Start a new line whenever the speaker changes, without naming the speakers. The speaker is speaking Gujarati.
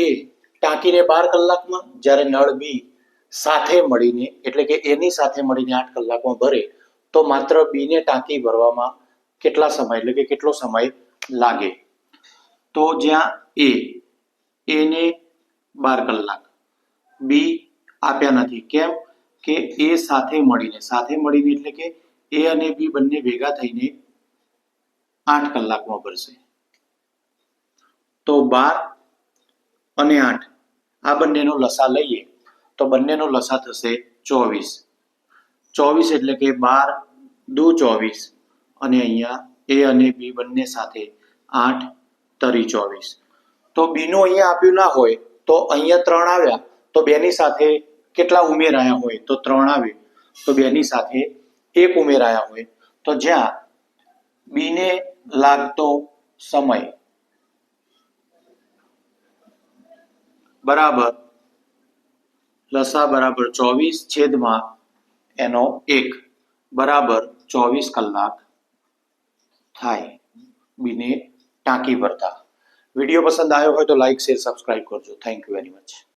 એ ટાંકીને 12 કલાકમાં, જ્યારે નળ બી સાથે મળીને એટલે કે એની સાથે મળીને 8 કલાકમાં ભરે તો માત્ર બી ને ટાંકી ભરવામાં કેટલા સમય એટલે કે કેટલો સમય લાગે? તો જ્યાં એ ને 12 કલાક, બી આપ્યા નથી. કેમ કે એ સાથે મળીને એટલે કે એ અને બી બંને ભેગા થઈને 8 કલાકમાં ભરશે. તો 12 અને 8 આ બંનેનો લસા લઈએ તો બંનેનો લસા થશે 24. 24 એટલે કે 12 દુ 24 અને અહીંયા એ અને બી બંને સાથે 8 તરી 24. તો બી નું અહીંયા આપ્યું ના હોય તો અહીંયા 3 આવ્યા તો બેની સાથે કેટલા ઉમેરાયા હોય? તો 3 આવે તો બેની સાથે 1 ઉમેરાયા હોય. તો જ્યાં બી ને લાગતો સમય બરાબર લસા બરાબર 24 છેદમાં એનો 1 બરાબર 24 કલાક થાય બીને ટાંકી ભરતા. વિડીયો પસંદ આવ્યો હોય તો લાઈક, શેર, સબસ્ક્રાઇબ કરજો. Thank you very much.